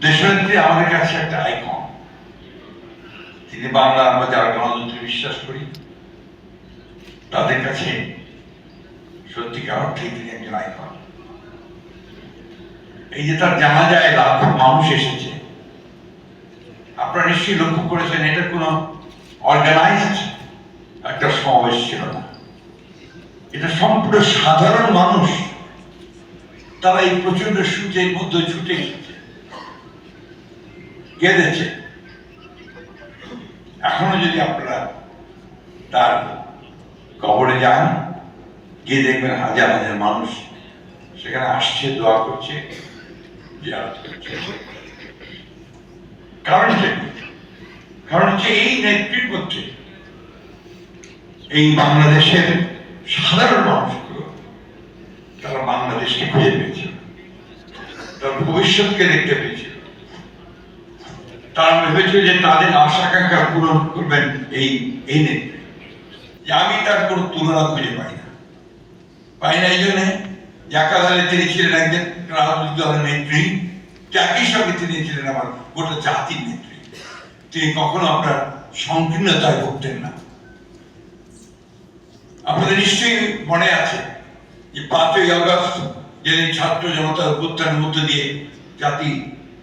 দেশনেত্রী আমাদের কাছে একটা আইকন। তিনি বাংলা, আমরা যারা গণতন্ত্রে বিশ্বাস করি তাদের কাছে সত্যিকার অর্থেই তিনি একজন আইকন। এই যে তার জানাজায় লাখো মানুষ এসেছে, আপনারা নিশ্চয়ই লক্ষ্য করেছেন, এটা কোনো অর্গানাইজড একটা সমাবেশ ছিল না। এটা সম্পূর্ণ সাধারণ মানুষ, তারা এই প্রচন্ড সূর্যের মধ্যে ছুটে এসেছে, কেঁদেছে। এখনো যদি আপনারা তার কবরে যান, গিয়ে দেখবেন হাজার হাজার মানুষ সেখানে আসছে, দোয়া করছে, জিয়ারত করছে। কারণ হচ্ছে এই নেত্রীর মধ্যে এই বাংলাদেশের সাধারণ মানুষগুলো তারা বাংলাদেশকে খুঁজে পেয়েছিল, তার ভবিষ্যৎকে দেখতে পেয়েছিল। তারা ভেবেছিল যে তাদের আশা আকাঙ্ক্ষা পূরণ করবেন এই নেত্রী। যে আমি তার কোনো তুলনা খুঁজে পাই না। এই জন্য একাধারে তিনি ছিলেন একজন রাজনৈতিক দলের নেত্রী, একই সঙ্গে তিনি ছিলেন আমার গোটা জাতির নেত্রী। তিনি কখনো আপনার সংকীর্ণতায় ভুগতেন না। আপনাদের নিশ্চয়ই মনে আছে যে 5ই আগস্ট যেদিন ছাত্র জনতার অভ্যুত্থানের মধ্য দিয়ে জাতি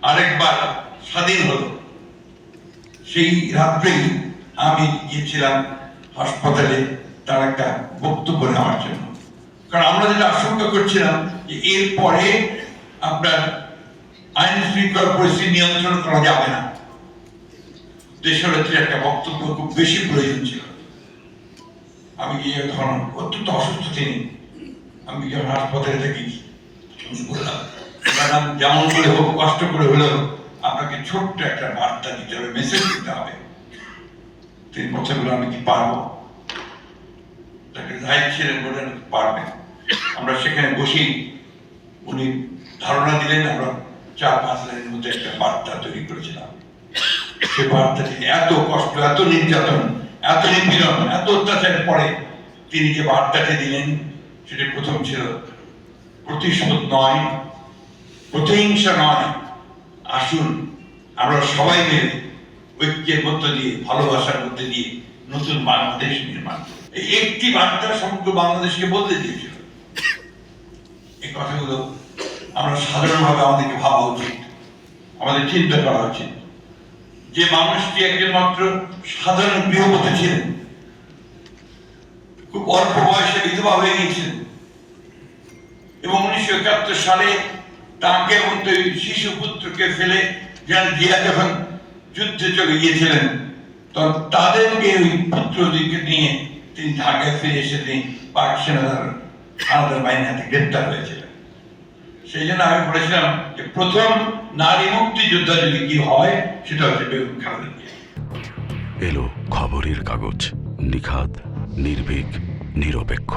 আরেকবার স্বাধীন হলো, সেই রাত্রেই আমি গিয়েছিলাম হাসপাতালে তার একটা বক্তব্য নেওয়ার জন্য। কারণ আমরা যেটা আশঙ্কা করছিলাম যে এরপরে আপনার আইন শৃঙ্খলা পরিস্থিতি নিয়ন্ত্রণ করা যাবে না, দেশনেত্রীর একটা বক্তব্য খুব বেশি প্রয়োজন ছিল। আমি গিয়ে ধরুন অত্যন্ত অসুস্থ তিনি, আমি যখন হাসপাতালে থাকি বললাম, ম্যাডাম যেমন করে হোক, কষ্ট করে হলেও আপনাকে ছোট্ট একটা বার্তা দিতে হবে, মেসেজ দিতে হবে। তিনি প্রথমে আমি কি পারবো? তাকে দায়িত্ব ছিলেন বলেন পারবেন। আমরা সেখানে বসি, উনি ধারণা দিলেন, আমরা 4-5 লাইনের মধ্যে একটা বার্তা তৈরি করেছিলাম। সে বার্তাটি এত কষ্ট, এত নির্যাতন, এত নিপীড়ন, এত অত্যাচারের পরে তিনি যে বার্তাটি দিলেন, সেটি প্রথম ছিল প্রতিশোধ নয়, প্রতিহিংসা নয়, আসুন আমরা সবাই মিলে ঐক্যের মধ্য দিয়ে, ভালোবাসার মধ্যে দিয়ে নতুন বাংলাদেশ নির্মাণ। এই একটি বার্তা সমগ্র বাংলাদেশকে বদলে দিয়েছিল। এই কথাগুলো আমরা সাধারণভাবে আমাদেরকে ভাবা উচিত, আমাদের চিন্তা করা উচিত। যে মানুষটি একজন মাত্র সাধারণ গৃহবধূ ছিলেন, খুব অল্প বয়সে বিধবা হয়ে গিয়েছিলেন, এবং 1971 সালে তাকে এবং শিশু পুত্রকে ফেলে জিয়া যখন যুদ্ধে চলে গিয়েছিলেন, তখন তাদেরকে ওই পুত্রদিকে নিয়ে তিনি ঢাকায় ফিরে এসে তিনি পাক সেনাদের বাহিনী হাতে গ্রেপ্তার হয়েছিলেন। সেই জন্য আমি বলেছিলাম যে প্রথম নারী মুক্তিযোদ্ধা যদি কি হয়, সেটা হচ্ছে বেগম খালেদা জিয়া। এলো খবরের কাগজ, নিখাদ, নির্ভীক, নিরপেক্ষ।